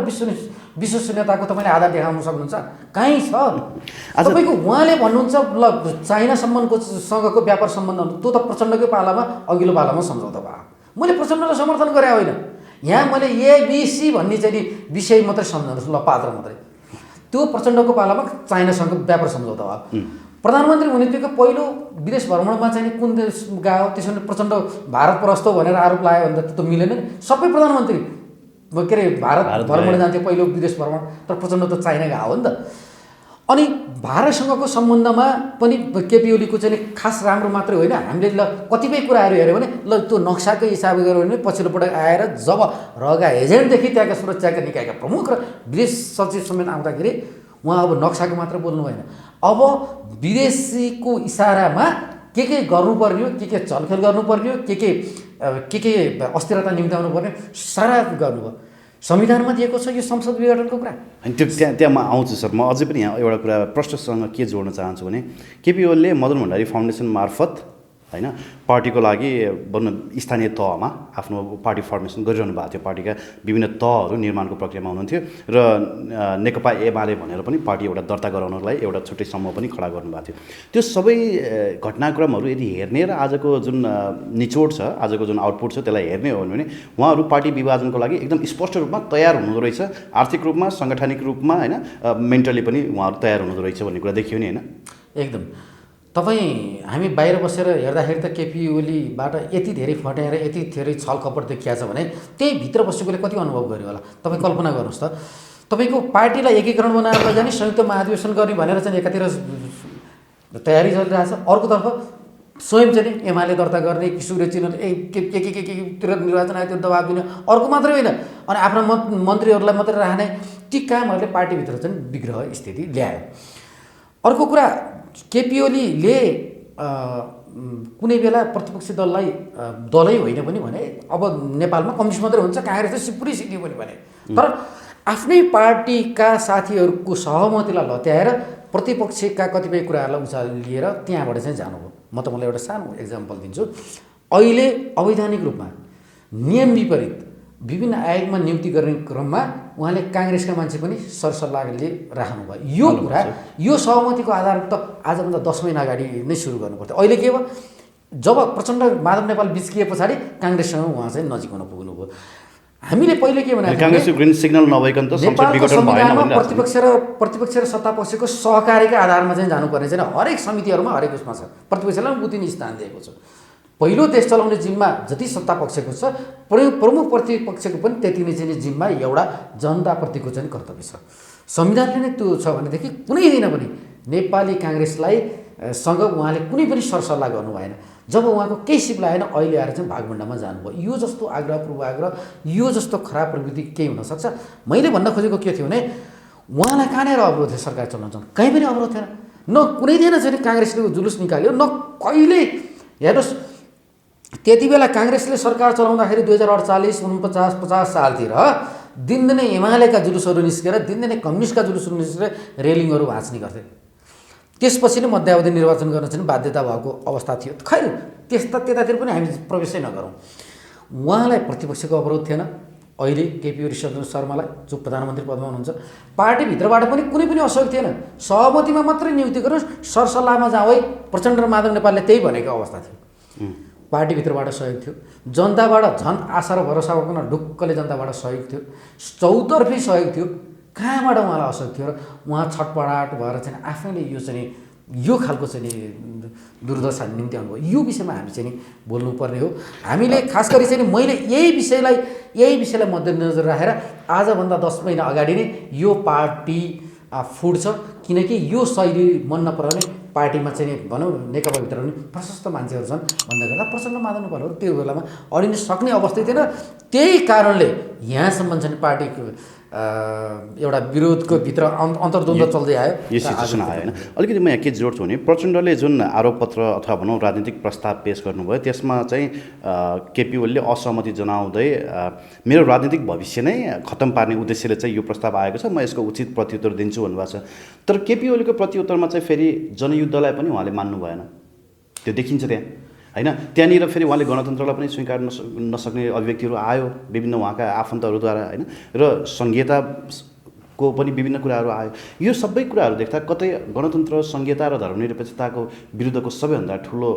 विश्वसनीयताको तपाईँले आधार देखाउन सक्नुहुन्छ? कहीँ छ? तपाईँको उहाँले भन्नुहुन्छ ल चाइनासम्मको सँगको व्यापार सम्बन्ध, त्यो त प्रचण्डकै पालामा अघिल्लो पालामा सम्झौता भयो। मैले प्रचण्डलाई समर्थन गरे होइन, यहाँ मैले एबिसी भन्ने चाहिँ नि विषय मात्रै सम्झाउँछु, ल पात्र मात्रै। त्यो प्रचण्डको पालामा चाइनासँगको व्यापार सम्झौता भयो। प्रधानमन्त्री हुने बित्तिकै पहिलो विदेश भ्रमणमा चाहिँ कुन देश गयो, त्यसरी प्रचण्ड भारत प्रस्तो भनेर आरोप लाग्यो भने त मिलेन नि। सबै प्रधानमन्त्री के अरे भारत भ्रमण जान्थ्यो पहिलो विदेश भ्रमण, तर प्रचण्ड त चाइना गएको हो नि त। अनि भारतसँगको सम्बन्धमा पनि केपी ओलीको चाहिँ खास राम्रो मात्रै होइन, हामीले ल कतिपय कुराहरू हेऱ्यो भने ल त्यो नक्साकै हिसाब गऱ्यो भने पछिल्लो पटक आएर जब रगा एजेन्टदेखि त्यहाँका सुरक्षाका निकायका प्रमुख र विदेश सचिव समेत आउँदाखेरि उहाँ अब नक्साको मात्र बोल्नु भएन, अब विदेशीको इसारामा के गर्नुपर्ने हो, के चलखेल गर्नुपर्ने हो, के अस्थिरता निम्त्याउनु पर्ने सारा गर्नुभयो। संविधानमा दिएको छ यो संसद विघटनको कुरा। अनि त्यो त्यहाँ म आउँछु सर। म अझै पनि यहाँ एउटा कुरा प्रश्नसँग के जोड्न चाहन्छु भने केपी ओलीले मदन भण्डारी फाउन्डेसन मार्फत होइन पार्टीको लागि भनौँ स्थानीय तहमा आफ्नो पार्टी फर्मेसन गरिरहनु भएको थियो। पार्टीका विभिन्न तहहरू निर्माणको प्रक्रियामा हुनुहुन्थ्यो र नेकपा एमाले भनेर पनि पार्टी एउटा दर्ता गराउनलाई एउटा छुट्टै समूह पनि खडा गर्नुभएको थियो। त्यो सबै घटनाक्रमहरू यदि हेर्ने र आजको जुन निचोड छ, आजको जुन आउटपुट छ, त्यसलाई हेर्ने हो भने उहाँहरू पार्टी विभाजनको लागि एकदम स्पष्ट रूपमा तयार हुनुहुँदो रहेछ। आर्थिक रूपमा, साङ्गठनिक रूपमा होइन, मेन्टली पनि उहाँहरू तयार हुनुहुँदो रहेछ भन्ने कुरा देखियो नि होइन? एकदम। तपाईँ हामी बाहिर बसेर हेर्दाखेरि त केपी ओलीबाट यति धेरै फट्याएर यति धेरै छलकपट देखिया छ भने त्यही भित्र बसेकोले कति अनुभव गर्यो होला। तपाईँ कल्पना गर्नुहोस् त, तपाईँको पार्टीलाई एकीकरण बनाएर लैजाने, संयुक्त महाधिवेशन गर्ने भनेर चाहिँ एकातिर तयारी चलिरहेछ, अर्कोतर्फ स्वयं चाहिँ एमाले दर्ता गर्ने, किशोर चिन्ह केतिर निर्वाचन आयोगतिर दबाब दिने, अर्को मात्रै होइन अनि आफ्ना मन्त्रीहरूलाई मात्रै राख्ने, ती कामहरूले पार्टीभित्र चाहिँ विग्रह स्थिति ल्यायो। अर्को कुरा, केपी ओलीले कुनै बेला प्रतिपक्षी दललाई दलै होइन पनि भने, अब नेपालमा कम्युनिस्ट मात्रै हुन्छ, काङ्ग्रेस त पुरै सिक्यो पनि भने, तर आफ्नै पार्टीका साथीहरूको सहमतिलाई लत्याएर प्रतिपक्षका कतिपय कुराहरूलाई उचालिएर त्यहाँबाट चाहिँ जानुभयो। म तपाईँलाई एउटा सानो एक्जाम्पल दिन्छु। अहिले अवैधानिक रूपमा नियम विपरीत विभिन्न आयोगमा नियुक्ति गर्ने क्रममा उहाँले काङ्ग्रेसका मान्छे पनि सरसल्लाहले राख्नुभयो। यो कुरा यो सहमतिको आधारमा त आजभन्दा 10 महिना अगाडि नै सुरु गर्नुपर्थ्यो। अहिले के भयो, जब प्रचण्ड माधव नेपाल बिच्किए पछाडि काङ्ग्रेससँग उहाँ चाहिँ नजिक हुन पुग्नुभयो। हामीले पहिले के भनेको काङ्ग्रेसको ग्रिन सिग्नल नभइकन त संसद विघटन भएन भनेर प्रतिपक्ष र सत्तापक्षको सहकारीका आधारमा चाहिँ जानुपर्ने छैन। हरेक समितिहरूमा हरेक उसमा छ, प्रतिपक्षलाई उतिनै स्थान दिएको छ। पहिलो देश चलाउने जिम्मा जति सत्तापक्षको छ, प्रमुख प्रतिपक्षको पनि त्यति नै चाहिँ जिम्मा एउटा जनताप्रतिको चाहिँ कर्तव्य छ। संविधानले नै त्यो छ भनेदेखि कुनै दिन पनि नेपाली काङ्ग्रेसलाई सँग उहाँले कुनै पनि सरसल्लाह गर्नु भएन। जब उहाँको केही सिप लागेन, अहिले आएर चाहिँ भागभण्डामा जानुभयो। यो जस्तो आग्रह पूर्वाग्रह, यो जस्तो खराब प्रवृत्ति केही हुनसक्छ। मैले भन्न खोजेको के थियो भने उहाँलाई कहाँनिर अवरोध थियो सरकार चलाउन? कहीँ पनि अवरोध थिएन। न कुनै दिन चाहिँ काङ्ग्रेसले जुलुस निकाल्यो, न कहिले। हेर्नुहोस्, त्यति बेला काङ्ग्रेसले सरकार चलाउँदाखेरि 2048, 49, 50 सालतिर दिनदिनै एमालेका जुलुसहरू निस्केर, दिनदिनै कम्युनिस्टका जुलुसहरू निस्केर रेलिङहरू भाँच्ने गर्थे। त्यसपछि नै मध्यावधि निर्वाचन गर्न चाहिँ बाध्यता भएको अवस्था थियो। खैर त्यतातिर पनि हामी प्रवेशै नगरौँ। उहाँलाई प्रतिपक्षको अवरोध थिएन। अहिले केपी ओली शर्मालाई जो प्रधानमन्त्री पदमा हुनुहुन्छ, पार्टीभित्रबाट पनि कुनै पनि असहयोग थिएन। सहमतिमा मात्रै नियुक्ति गरौँ, सरसल्लाहमा जाऊ है, प्रचण्ड र माधव नेपालले त्यही भनेको अवस्था थियो। पार्टीभित्रबाट सहयोग थियो, जनताबाट झन् आशा र भरोसा भएको ढुक्कले जनताबाट सहयोग थियो, चौतर्फी सहयोग थियो। कहाँबाट उहाँलाई असहयोग थियो र उहाँ छटपटाट भएर चाहिँ आफैले यो चाहिँ यो खालको चाहिँ दुर्दशा निम्ति आउनुभयो। यो विषयमा हामी चाहिँ बोल्नुपर्ने हो। हामीले खास गरी चाहिँ मैले यही विषयलाई मध्यनजर राखेर आजभन्दा 10 महिना अगाडि नै यो पार्टी फुट्छ, किनकि यो शैली मन नपराउने पार्टीमा चाहिँ भनौँ नेकपाभित्र पनि प्रशस्त मान्छेहरू छन् भन्दा गर्दा प्रचण्ड माधव नेपालहरू त्यो बेलामा अडिन सक्ने अवस्था थिएन। त्यही कारणले यहाँसम्म चाहिँ पार्टीको एउटा विरोधको भित्र अन्तर्द्वन्द्व चल्दै आयो। यो सिचुएसन आयो होइन। अलिकति म यहाँ के जोड्छु भने प्रचण्डले जुन आरोपपत्र अथवा भनौँ राजनीतिक प्रस्ताव पेश गर्नुभयो, त्यसमा चाहिँ केपी ओलीले असहमति जनाउँदै मेरो राजनीतिक भविष्य नै खत्तम पार्ने उद्देश्यले चाहिँ यो प्रस्ताव आएको छ, म यसको उचित प्रत्युत्तर दिन्छु भन्नुभएको छ। तर केपी ओलीको प्रत्युत्तरमा चाहिँ फेरि जनयुद्धलाई पनि उहाँले मान्नु भएन, त्यो देखिन्छ त्यहाँ होइन। त्यहाँनिर फेरि उहाँले गणतन्त्रलाई पनि स्वीकार नसक्ने अभिव्यक्तिहरू आयो विभिन्न उहाँका आफन्तहरूद्वारा होइन, र सङ्घीयताको पनि विभिन्न कुराहरू आयो। यो सबै कुराहरू देख्दा कतै गणतन्त्र, सङ्घीयता र धर्मनिरपेक्षताको विरुद्धको सबैभन्दा ठुलो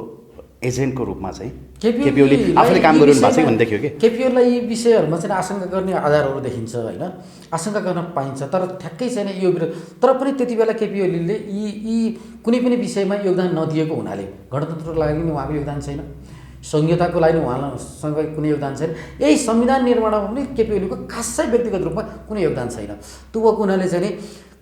एजेन्टको रूपमा चाहिँ केपी ओली आफूले काम गरिरहनु भएको छ भन्ने देखियो कि केपी ओलीलाई यी विषयहरूमा चाहिँ आशंका गर्ने आधारहरू देखिन्छ होइन, आशंका गर्न पाइन्छ। तर ठ्याक्कै छैन यो विरोध। तर पनि त्यति बेला केपी ओलीले यी कुनै पनि विषयमा योगदान नदिएको हुनाले गणतन्त्रको लागि पनि उहाँको योगदान छैन, संहिताको लागि उहाँसँग कुनै योगदान छैन, यही संविधान निर्माणमा पनि केपी ओलीको खासै व्यक्तिगत रूपमा कुनै योगदान छैन। त्यो भएको हुनाले चाहिँ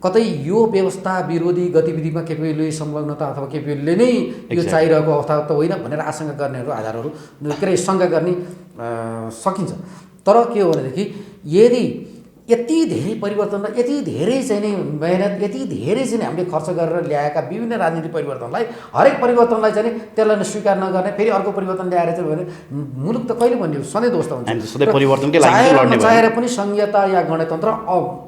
कतै यो व्यवस्था विरोधी गतिविधिमा केपी ओली संलग्नता अथवा केपी ओलीले नै यो चाहिरहेको अवस्था त होइन भनेर आशंका गर्नेहरू आधारहरू के अरे शङ्का गर्ने सकिन्छ। तर के हो भनेदेखि यदि यति धेरै परिवर्तन र यति धेरै चाहिँ नि मेहनत, यति धेरै चाहिँ हामीले खर्च गरेर ल्याएका विभिन्न राजनीतिक परिवर्तनलाई, हरेक परिवर्तनलाई चाहिँ त्यसलाई स्वीकार नगर्ने, फेरि अर्को परिवर्तन ल्याएर चाहिँ भने मुलुक त कहिले भन्ने सधैँ ध्वस्त हुन्छ। चाहेर पनि संहिता या गणतन्त्र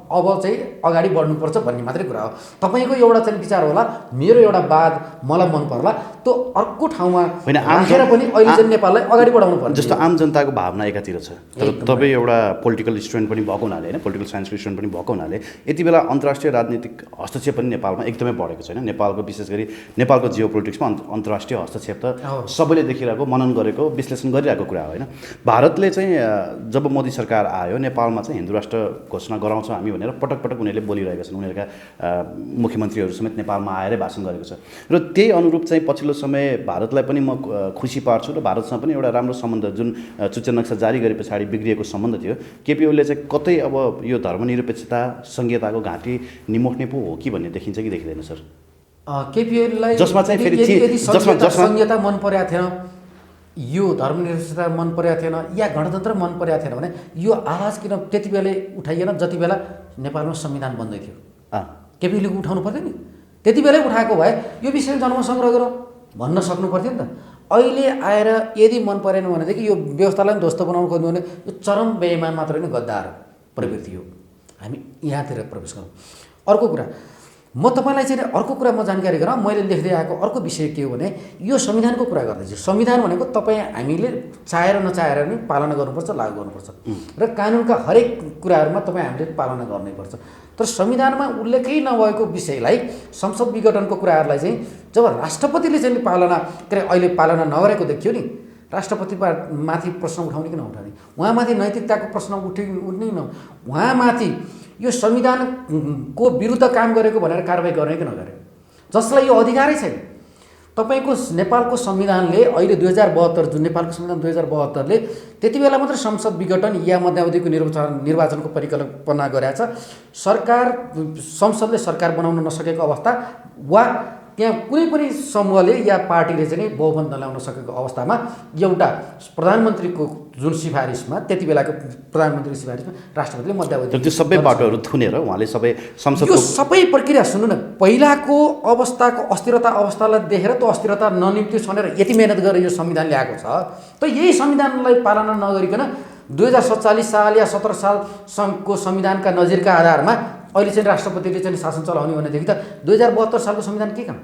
अब चाहिँ अगाडि बढ्नुपर्छ भन्ने मात्रै कुरा हो। तपाईँको एउटा चाहिँ विचार होला, मेरो एउटा वाद मलाई मन पर्ला, त्यो अर्को ठाउँमा राखेर पनि अहिले चाहिँ नेपाललाई अगाडि बढाउनु पर्छ। जस्तो आम जनताको भावना एकातिर छ, तर तपाईँ एउटा पोलिटिकल स्टुडेन्ट पनि भएको हुनाले होइन, पोलिटिकल साइन्सको स्टुडेन्ट पनि भएको हुनाले यति बेला अन्तर्राष्ट्रिय राजनीतिक हस्तक्षेप पनि नेपालमा एकदमै बढेको छैन। नेपालको विशेष गरी नेपालको जियो पोलिटिक्समा अन्तर्राष्ट्रिय हस्तक्षेप त सबैले देखिरहेको, मनन गरेको, विश्लेषण गरिरहेको कुरा हो होइन। भारतले चाहिँ जब मोदी सरकार आयो, नेपालमा चाहिँ हिन्दू राष्ट्र घोषणा गराउँछौँ हामी भनेर पटक पटक उनीहरूले बोलिरहेका छन्। उनीहरूका मुख्यमन्त्रीहरू समेत नेपालमा आएरै भाषण गरेको छ। र त्यही अनुरूप चाहिँ पछिल्लो समय भारतलाई पनि म खुसी पार्छु र भारतसँग पनि एउटा राम्रो सम्बन्ध, जुन सूचना नक्सा जारी गरे पछाडि बिग्रिएको सम्बन्ध थियो, केपी ओलीले चाहिँ कतै अब यो धर्मनिरपेक्षता, संघीयताको घाँटी निमोट्ने पो हो कि भन्ने देखिन्छ कि देखिँदैन सर? केपी ओलीलाई जसमा चाहिँ फेरि संहिता मन परेको थिएन, यो धर्मनिरपेक्षता मन परेको थिएन या गणतन्त्र मन परेको थिएन भने यो आवाज किन त्यति बेला उठाइएन जति बेला नेपालमा संविधान बन्दै थियो? केपी ओलीको उठाउनु पर्थ्यो नि, त्यति बेलै उठाएको भए यो विषय जनमतसङ्ग्रह गरौँ भन्न सक्नु पर्थ्यो नि त। अहिले आएर यदि मन परेन भनेदेखि यो व्यवस्थालाई पनि ध्वस्त बनाउनु खोज्नु भने यो चरम बेइमान मात्र होइन, गद्दार प्रवृत्ति हो। हामी यहाँतिर प्रवेश गरौँ। अर्को कुरा, म तपाईँलाई चाहिँ अर्को कुरा म जानकारी गराउँ, मैले लेख्दै आएको अर्को विषय के हो भने यो संविधानको कुरा गर्दैछु। संविधान भनेको तपाईँ हामीले चाहेर नचाहेर पनि पालना गर्नुपर्छ, लागू गर्नुपर्छ र कानुनका हरेक कुराहरूमा तपाईँ हामीले पालना गर्नैपर्छ। तर संविधानमा उल्लेखै नभएको विषयलाई, संसद विघटनको कुराहरूलाई चाहिँ जब राष्ट्रपतिले चाहिँ पालना अहिले पालना नगरेको देखियो नि, राष्ट्रपति माथि प्रश्न उठाउने कि नउठाउने, उहाँमाथि नैतिकताको प्रश्न उठ्ने न, उहाँमाथि यो संविधानको विरुद्ध काम गरेको भनेर कारबाही गर्ने कि नगरे, जसलाई यो अधिकारै छैन। तपाईँको नेपालको संविधानले अहिले 2072 जुन नेपालको संविधान 2072ले त्यति बेला मात्रै संसद विघटन या मध्यावधिको निर्वाचनको परिकल्पना गरेको छ। सरकार, संसदले सरकार बनाउन नसकेको अवस्था वा त्यहाँ कुनै पनि समूहले या पार्टीले चाहिँ बहुमत नल्याउन सकेको अवस्थामा एउटा प्रधानमन्त्रीको जुन सिफारिसमा, त्यति बेलाको प्रधानमन्त्रीको सिफारिसमा राष्ट्रपतिले मध्यावधि त्यो सबै बाटोहरू थुनेर उहाँले सबै संसदको यो सबै प्रक्रिया सुन्नु न, पहिलाको अवस्थाको अस्थिरता अवस्थालाई देखेर त्यो अस्थिरता ननिम्त्योस् भनेर यति मेहनत गरेर यो संविधान ल्याएको छ। त यही संविधानलाई पालना नगरिकन 2047 साल या 17 सालको संविधानका नजिरका आधारमा अहिले चाहिँ राष्ट्रपतिले चाहिँ शासन चलाउने भनेदेखि त 2072 सालको संविधान के काम?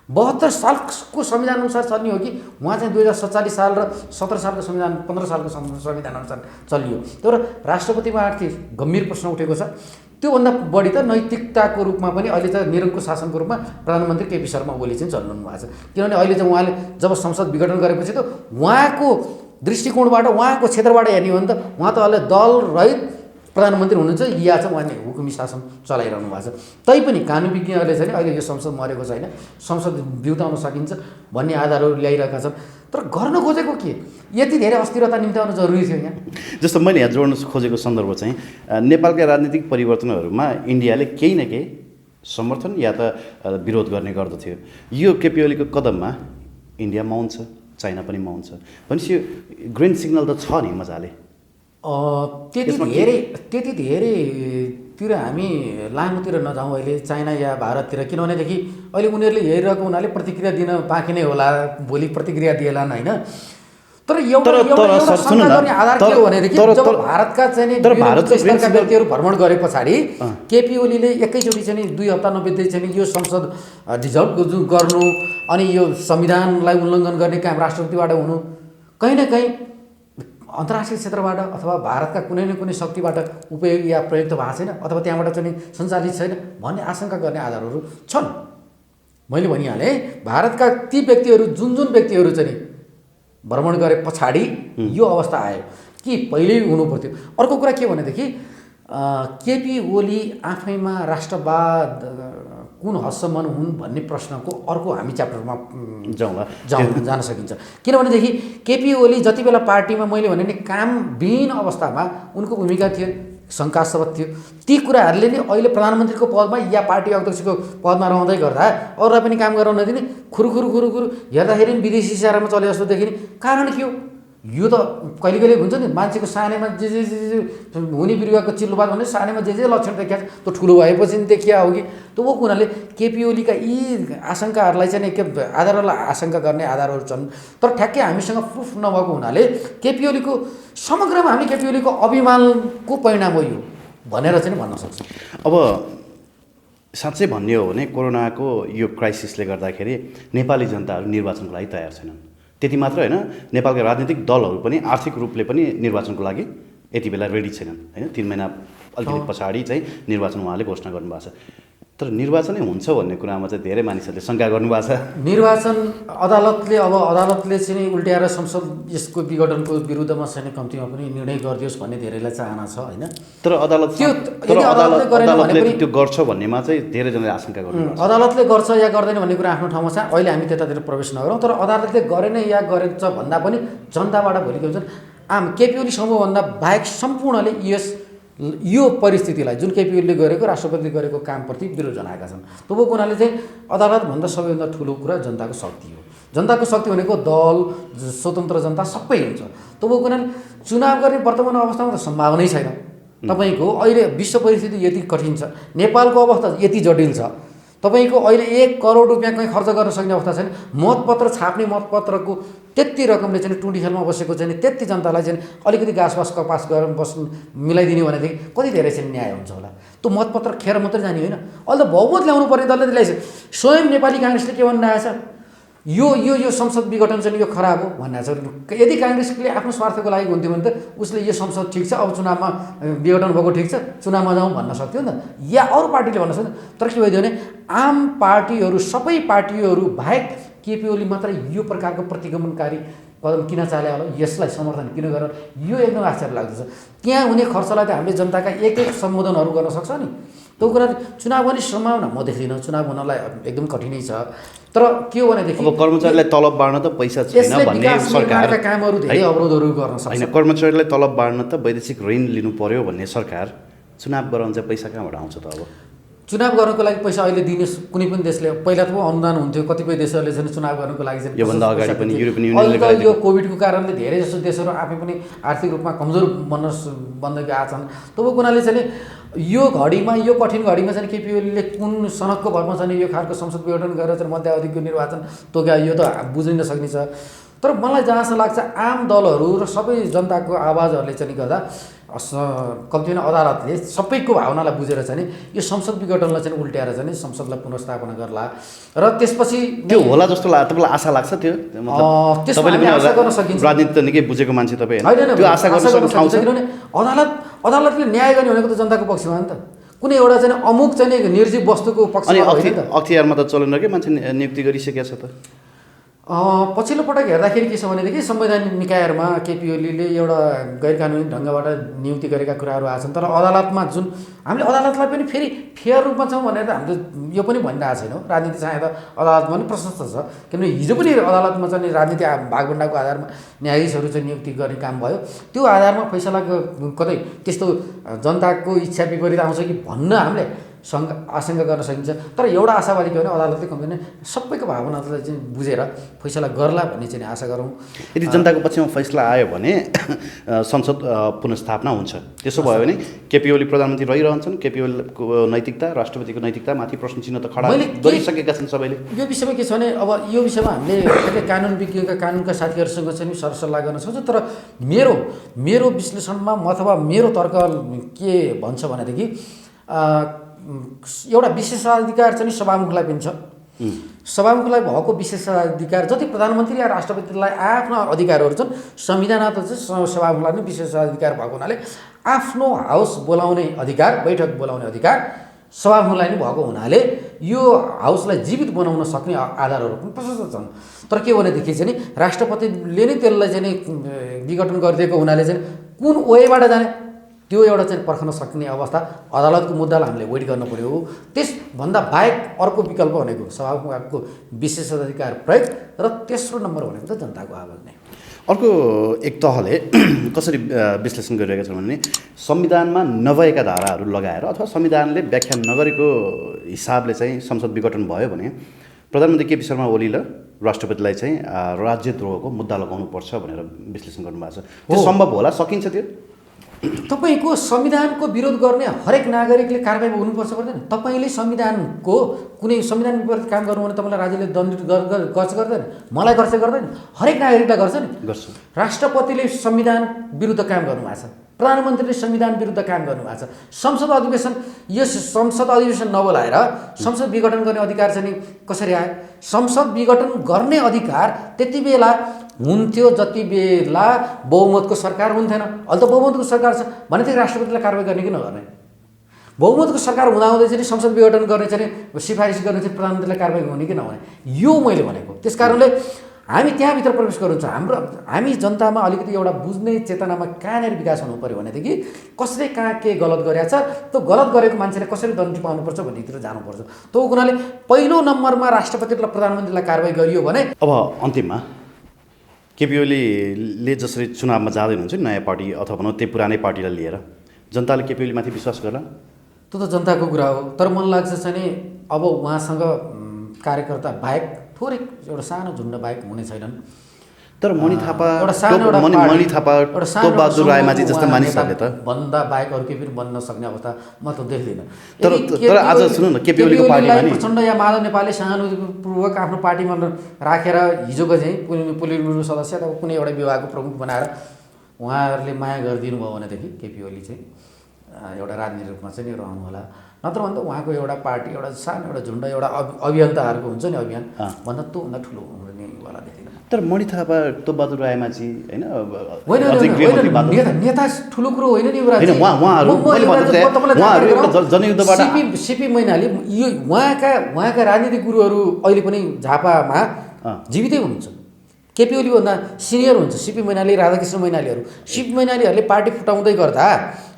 72 सालको संविधान अनुसार चल्ने हो कि उहाँ चाहिँ 2047 साल र 17 सालको संविधान 15 सालको संविधान अनुसार चलियो? तर राष्ट्रपतिमाथि गम्भीर प्रश्न उठेको छ। त्योभन्दा बढी त नैतिकताको रूपमा पनि अहिले चाहिँ निरङ्कुश शासनको रूपमा प्रधानमन्त्री केपी शर्मा ओली चाहिँ चल्नु भएको छ। किनभने अहिले चाहिँ उहाँले जब संसद विघटन गरेपछि त उहाँको दृष्टिकोणबाट, उहाँको क्षेत्रबाट हेर्ने हो भने त उहाँ त अहिले दल रहित प्रधानमन्त्री हुनुहुन्छ या चाहिँ उहाँले हुकुमी शासन चलाइरहनु भएको छ। तैपनि कानुन विज्ञहरूले चाहिँ अहिले यो संसद मरेको छैन, संसद बिउताउन सकिन्छ भन्ने आधारहरू ल्याइरहेका छन्। तर गर्न खोजेको के? यति धेरै अस्थिरता निम्त्याउनु जरुरी थियो यहाँ। जस्तो मैले यहाँ जोड्न खोजेको सन्दर्भ चाहिँ नेपालका राजनीतिक परिवर्तनहरूमा इन्डियाले केही न केही समर्थन या त विरोध गर्ने गर्दथ्यो। यो केपी ओलीको कदममा इन्डिया मौन छ, चाइना पनि मौन छ भनेपछि ग्रिन सिग्नल त छ नि मजाले। त्यति धेरैतिर हामी लामोतिर नजाउँ अहिले चाइना या भारततिर, किनभनेदेखि अहिले उनीहरूले हेरिरहेको हुनाले प्रतिक्रिया दिन बाँकी नै होला, भोलि प्रतिक्रिया दिएलान् होइन। तर एउटा शङ्का गर्ने आधार के हो भनेदेखि जब भारतका चाहिँ स्तरका व्यक्तिहरू भ्रमण गरे पछाडि केपी ओलीले एकैचोटि चाहिँ 2 हप्ता नबित्दै चाहिँ यो संसद डिजल्भ गर्नु अनि यो संविधानलाई उल्लङ्घन गर्ने काम राष्ट्रपतिबाट हुनु कहीँ न कहीँ अन्तर्राष्ट्रिय क्षेत्रबाट अथवा भारतका कुनै न कुनै शक्तिबाट उपयोग या प्रयुक्त भएको छैन अथवा त्यहाँबाट चाहिँ सञ्चालित छैन भन्ने आशंका गर्ने आधारहरू छन्। मैले भनिहालेँ भारतका ती व्यक्तिहरू जुन व्यक्तिहरू चाहिँ भ्रमण गरे पछाडि यो अवस्था आयो कि पहिल्यै हुनु पर्थ्यो। अर्को कुरा के भनेदेखि केपी ओली आफैमा राष्ट्रवाद कुन हदसम्म हुन् भन्ने प्रश्नको अर्को हामी च्याप्टरमा जान सकिन्छ। किनभनेदेखि केपी ओली जति बेला पार्टीमा मैले भने नि कामविहीन अवस्थामा उनको भूमिका थियो, शङ्कास्पद थियो। ती कुराहरूले नै अहिले प्रधानमन्त्रीको पदमा या पार्टी अध्यक्षको पदमा रहँदै गर्दा अरूलाई पनि काम गराउन नदिने, खुरुखुरु हेर्दाखेरि पनि विदेशी इसारामा चले जस्तो देखिने। कारण के हो? यो त कहिले हुन्छ नि मान्छेको सानैमा जे हुने बिरुवाको चिल्लोबाद भने सानैमा जे लक्षण देखिया त्यो ठुलो भएपछि नि देखिया हो कि त्यो वो हुनाले केपी ओलीका यी आशंकाहरूलाई चाहिँ के आधारलाई आशंका गर्ने आधारहरू छन्। तर ठ्याक्कै हामीसँग प्रुफ नभएको हुनाले केपी ओलीको समग्रमा हामी केपी ओलीको अभिमानको परिणाम हो यो भनेर चाहिँ भन्न सक्छौँ। अब साँच्चै भन्ने हो भने कोरोनाको यो क्राइसिसले गर्दाखेरि नेपाली जनताहरू निर्वाचनको लागि तयार छैनन्। त्यति मात्र होइन, नेपालका राजनीतिक दलहरू पनि आर्थिक रूपले पनि निर्वाचनको लागि यति बेला रेडी छैनन् होइन। 3 महिना अलिकति पछाडि चाहिँ निर्वाचन उहाँले घोषणा गर्नुभएको छ। तर निर्वाचनै हुन्छ भन्ने कुरामा चाहिँ धेरै मानिसहरूले शङ्का गर्नुभएको छ। निर्वाचन अदालतले चाहिँ उल्ट्याएर संसद यसको विघटनको विरुद्धमा चाहिँ कम्तीमा पनि निर्णय गरिदियोस् भन्ने धेरैलाई चाहना छ होइन। तर अदालतले त्यो गर्छ भन्नेमा चाहिँ धेरैजनाले आशंका गर्नुहुन्छ। अदालतले गर्छ या गर्दैन भन्ने कुरा आफ्नो ठाउँमा छ, अहिले हामी त्यतातिर प्रवेश नगरौँ। तर अदालतले गरेन या गरेछ भन्दा पनि जनताबाट भोलिको हुन्छ आम केपी ओली समूहभन्दा बाहेक सम्पूर्णले यो परिस्थितिलाई जुन केपी ओलीले गरेको राष्ट्रपतिले गरेको कामप्रति विरोध जनाएका छन्। त्यो हुनाले चाहिँ अदालतभन्दा सबैभन्दा ठुलो कुरा जनताको शक्ति हो। जनताको शक्ति भनेको दल, स्वतन्त्र जनता सबै हुन्छ। त्यो हुनाले चुनाव गर्ने वर्तमान अवस्थामा त सम्भावनै छैन। तपाईँको अहिले विश्व परिस्थिति यति कठिन छ, नेपालको अवस्था यति जटिल छ, तपाईँको अहिले 1 करोड रुपियाँ कहीँ खर्च गर्न सक्ने अवस्था छैन। मतपत्र छाप्ने मतपत्रको त्यति रकमले चाहिँ टुँडी खेलमा बसेको चाहिँ त्यति जनतालाई चाहिँ अलिकति घाँसबास कपास गरेर मिलाइदिने भनेदेखि कति धेरै चाहिँ न्याय हुन्छ होला। त्यो मतपत्र खेर मात्रै जाने होइन। अहिले त बहुमत ल्याउनु पर्ने दलले ल्याइसक्यो। स्वयं नेपाली काङ्ग्रेसले के भन्नु आएछ, यो संसद विघटन चाहिँ यो खराब हो भन्ने छ। यदि काङ्ग्रेसले आफ्नो स्वार्थको लागि हुन्थ्यो भने त उसले यो संसद ठिक छ, अब चुनावमा विघटन भएको ठिक छ, चुनावमा जाउँ भन्न सक्थ्यो नि त, या अरू पार्टीले भन्न सक्थ्यो। तर के भइदियो भने आम पार्टीहरू, सबै पार्टीहरू बाहेक केपी ओली मात्रै यो प्रकारको प्रतिगमनकारी कदम किन चाले होला, यसलाई समर्थन किन गर, यो एकदम आश्चर्य लाग्दछ। त्यहाँ हुने खर्चलाई त हामीले जनताका एक सम्बोधनहरू गर्न सक्छ नि। त्यो कुरा चुनाव हुने सम्भावना म देख्दिनँ, चुनाव हुनलाई एकदम कठिनै छ। तर के हो भनेदेखि अब कर्मचारीलाई तलब बाँड्न त पैसा छैन भन्ने सरकार, कामहरू धेरै अवरोधहरू गर्न सक्छ। होइन, कर्मचारीलाई तलब बाँड्न त वैदेशिक ऋण लिनु पर्यो भन्ने सरकार चुनाव गराउन चाहिँ पैसा कहाँबाट आउँछ त? अब चुनाव गर्नको लागि पैसा अहिले दिने कुनै पनि देशले, पहिला त अनुदान हुन्थ्यो, कतिपय देशहरूले चाहिँ चुनाव गर्नको लागि चाहिँ योभन्दा अगाडि पनि युरोपियन अहिले युनियनले त यो कोभिडको कारणले धेरै जसो देशहरू आफै पनि आर्थिक रूपमा कमजोर बन्दै गएका छन्। त्यो हुनाले चाहिँ यो घडीमा, यो कठिन घडीमा चाहिँ केपी ओलीले कुन सनकको भरमा चाहिँ यो खालको संसद विघटन गरेर चाहिँ मध्यावधिको निर्वाचन तोक्या, यो त बुझिन सकिने छ। तर मलाई जहाँसम्म लाग्छ आम दलहरू र सबै जनताको आवाजहरूले चाहिँ गर्दा कम्ती नै अदालतले सबैको भावनालाई बुझेर चाहिँ यो संसद विघटनलाई चाहिँ उल्ट्याएर चाहिँ संसदलाई पुनर्स्थापना गर्ला र त्यसपछि त्यो होला जस्तो तपाईँलाई आशा लाग्छ? त्यो तपाईँले गर्न सकिन्छ। राजनीति त निकै बुझेको मान्छे तपाईँ होइन, त्यो आशा गर्न सक्ने ठाउँ छ? किनभने अदालतले न्याय गर्ने भनेको त जनताको पक्षमा हो नि त। कुनै एउटा चाहिँ अमुक चाहिँ निर्जीव वस्तुको पक्षमा होइन त। अख्तियारमा त चलेन के, मान्छे नियुक्ति गरिसकेको छ त। पछिल्लो पटक हेर्दाखेरि के छ भनेदेखि संवैधानिक निकायहरूमा केपी ओलीले एउटा गैर कानुनी ढङ्गबाट नियुक्ति गरेका कुराहरू आछन्। तर अदालतमा जुन हामीले अदालतलाई पनि फेरि फेयर रूपमा छौँ भनेर हामीले यो पनि भनिरहेको छैनौँ। राजनीति चाहिँ त अदालतमा पनि प्रशस्त छ, किनभने हिजो पनि अदालतमा चाहिँ राजनीति भागभण्डाको आधारमा न्यायाधीशहरू चाहिँ नियुक्ति गर्ने काम भयो। त्यो आधारमा फैसला कतै त्यस्तो जनताको इच्छा विपरीत आउँछ कि भन्न हामीले आशंका गर्न सकिन्छ। तर एउटा आशावादी के भने अदालतले कम्ती नै सबैको भावनालाई चाहिँ बुझेर फैसला गर्ला भन्ने चाहिँ आशा गरौँ। यदि जनताको पक्षमा फैसला आयो भने संसद पुनर्स्थापना हुन्छ। त्यसो भयो भने केपी ओली प्रधानमन्त्री रहिरहन्छन्। केपी ओलीको नैतिकता, राष्ट्रपतिको नैतिकतामाथि प्रश्न चिन्ह त खडा गरिसकेका छन् सबैले। यो विषयमा के छ भने अब यो विषयमा हामीले कानुन विज्ञका कानुनका साथीहरूसँग चाहिँ सरसल्लाह गर्न सक्छौँ। तर मेरो विश्लेषणमा अथवा मेरो तर्क के भन्छ भनेदेखि एउटा विशेषाधिकार चाहिँ सभामुखलाई पनि छ। सभामुखलाई भएको विशेषाधिकार जति प्रधानमन्त्री या राष्ट्रपतिलाई आफ्ना अधिकारहरू छन्, संविधानमा त चाहिँ सभामुखलाई नै विशेषाधिकार भएको हुनाले आफ्नो हाउस बोलाउने अधिकार, बैठक बोलाउने अधिकार सभामुखलाई नै भएको हुनाले यो हाउसलाई जीवित बनाउन सक्ने आधारहरू पनि प्रशस्त छन्। तर के भनेदेखि चाहिँ राष्ट्रपतिले नै त्यसलाई चाहिँ विघटन गरिदिएको हुनाले चाहिँ कुन वेबाट जाने त्यो एउटा चाहिँ पर्खन सक्ने अवस्था अदालतको मुद्दालाई हामीले वेट गर्नु पर्यो। त्यसभन्दा बाहेक अर्को विकल्प भनेको सभामुखको विशेषाधिकार प्रयोग र तेस्रो नम्बर भनेको त जनताको आवाज नै। अर्को एक तहले कसरी विश्लेषण गरिरहेका छन् भने संविधानमा नभएका धाराहरू लगाएर अथवा संविधानले व्याख्या नगरेको हिसाबले चाहिँ संसद विघटन भयो भने प्रधानमन्त्री केपी शर्मा ओली र राष्ट्रपतिलाई चाहिँ राज्यद्रोहको मुद्दा लगाउनुपर्छ भनेर विश्लेषण गर्नुभएको छ। त्यो सम्भव होला, सकिन्छ? त्यो तपाईँको संविधानको विरोध गर्ने हरेक नागरिकले कारबाही हुनुपर्छ पर्दैन? तपाईँले संविधानको कुनै संविधान विपरीत काम गर्नु भने तपाईँलाई राज्यले दण्डित गर्छ गर्दैन? मलाई गर्छ गर्दैन? हरेक नागरिकलाई गर्छ नि, गर्छ। राष्ट्रपतिले संविधान विरुद्ध काम गर्नुभएको छ, प्रधानमन्त्रीले संविधान विरुद्ध काम गर्नुभएको छ। संसद अधिवेशन नबोलाएर संसद विघटन गर्ने अधिकार चाहिँ कसरी आयो? संसद विघटन गर्ने अधिकार त्यति बेला हुन्थ्यो जति बेला बहुमतको सरकार हुन्थेन। अहिले त बहुमतको सरकार छ भनेदेखि राष्ट्रपतिलाई कारबाही गर्ने कि नगर्ने? बहुमतको सरकार हुँदाहुँदै चाहिँ संसद विघटन गर्ने चाहिँ सिफारिस गर्ने चाहिँ प्रधानमन्त्रीलाई कारबाही हुने कि नहुने, यो मैले भनेको। त्यस कारणले हामी त्यहाँभित्र प्रवेश गर्नुहुन्छ। हामी जनतामा अलिकति एउटा बुझ्ने चेतनामा कहाँनिर विकास हुनु पऱ्यो भनेदेखि कसले कहाँ के गलत गरेको छ, त्यो गलत गरेको मान्छेले कसरी दण्ड पाउनुपर्छ भन्नेतिर जानुपर्छ। त्यो हुनाले पहिलो नम्बरमा राष्ट्रपति र प्रधानमन्त्रीलाई कारबाही गरियो भने अब अन्तिममा केपी ओलीले जसरी चुनावमा जाँदै हुनुहुन्छ नयाँ पार्टी अथवा भनौँ त्यही पुरानै पार्टीलाई लिएर जनताले केपी ओलीमाथि विश्वास गर्ला? त्यो त जनताको कुरा हो। तर मलाई लाग्छ चाहिँ अब उहाँसँग कार्यकर्ता बाहेक थोरै एउटा सानो झुन्ड बाहेक हुने छैनन्। तर मणि थापा बहादुर रायमाझी जस्ता मानिसहरूले त भन्दा बाहेक अरू केही पनि बन्न सक्ने अवस्था म त देख्दिनँ। तर आज सुन्नु न, केपी ओलीको पार्टीमा नि प्रचण्ड या माधव नेपालले सहानुभूतिपूर्वक आफ्नो पार्टीमा राखेर हिजोको चाहिँ पोलिट ब्युरो सदस्य अथवा कुनै एउटा विभागको प्रमुख बनाएर उहाँहरूले माया गरिदिनु भयो भनेदेखि केपी ओली चाहिँ एउटा राजनीतिक रूपमा चाहिँ रहनु होला, नत्र भन्दा उहाँको एउटा पार्टी, एउटा सानो एउटा झुन्ड, एउटा अभियन्ताहरूको हुन्छ नि अभियान भन्दा त्योभन्दा ठुलो हुनेवाला देखिँदैन। तर मणि थापा, तोपबहादुर रायमाझी होइन नेता ठुलो कुरो होइन नि जनयुद्धबाट सिपी मैनाली यो उहाँका राजनीतिक गुरुहरू अहिले पनि झापामा जीवितै हुनुहुन्छ। केपी ओलीभन्दा सिनियर हुन्छ सिपी मैनाली, राधाकृष्ण मैनालीहरू। सिपी मैनालीहरूले पार्टी फुटाउँदै गर्दा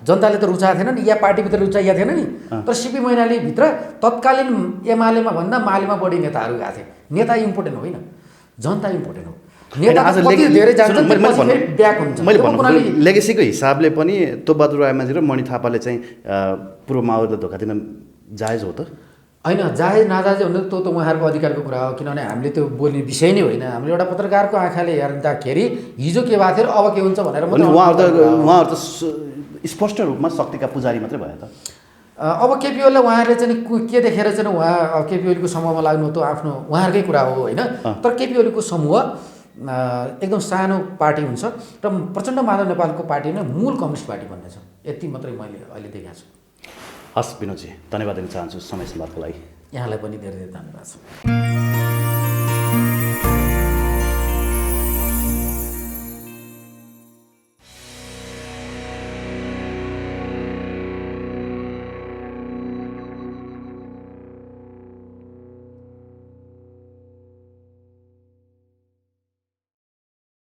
जनताले त रुचाएको थिएन नि, या पार्टीभित्र रुचाइएको थिएन नि। तर सिपी मैनालीभित्र तत्कालीन एमालेमा भन्दा मालेमा बढी नेताहरू गएको थिए। नेता इम्पोर्टेन्ट होइन, जनता इम्पोर्टेन्ट हो। लेगेसीको हिसाबले पनि तोपबहादुर रायमाझी र मणि थापाले चाहिँ पूर्व माओवादीलाई धोका दिन जायज हो त? होइन, जायज नाजायज भन्दा त्यो त उहाँहरूको अधिकारको कुरा हो, किनभने हामीले त्यो बोल्ने विषय नै होइन। हामीले एउटा पत्रकारको आँखाले हेर्दाखेरि हिजो के भएको थियो र अब के हुन्छ भनेर उहाँहरू त स्पष्ट रूपमा शक्तिका पुजारी मात्रै भयो त। अब केपी ओलीलाई उहाँहरूले चाहिँ के देखेर चाहिँ उहाँ केपी ओलीको समूहमा लाग्नु त्यो आफ्नो उहाँहरूकै कुरा हो होइन। तर केपी ओलीको समूह एकदम सानो पार्टी हुन्छ र प्रचण्ड माधव नेपालको पार्टी नै मूल कम्युनिस्ट पार्टी भन्ने छ। यति मात्रै मैले अहिले देखाएको छु। हस् विनोदजी, धन्यवाद दिन चाहन्छु समय सम्वादको लागि। यहाँलाई पनि धेरै धेरै धन्यवाद छ।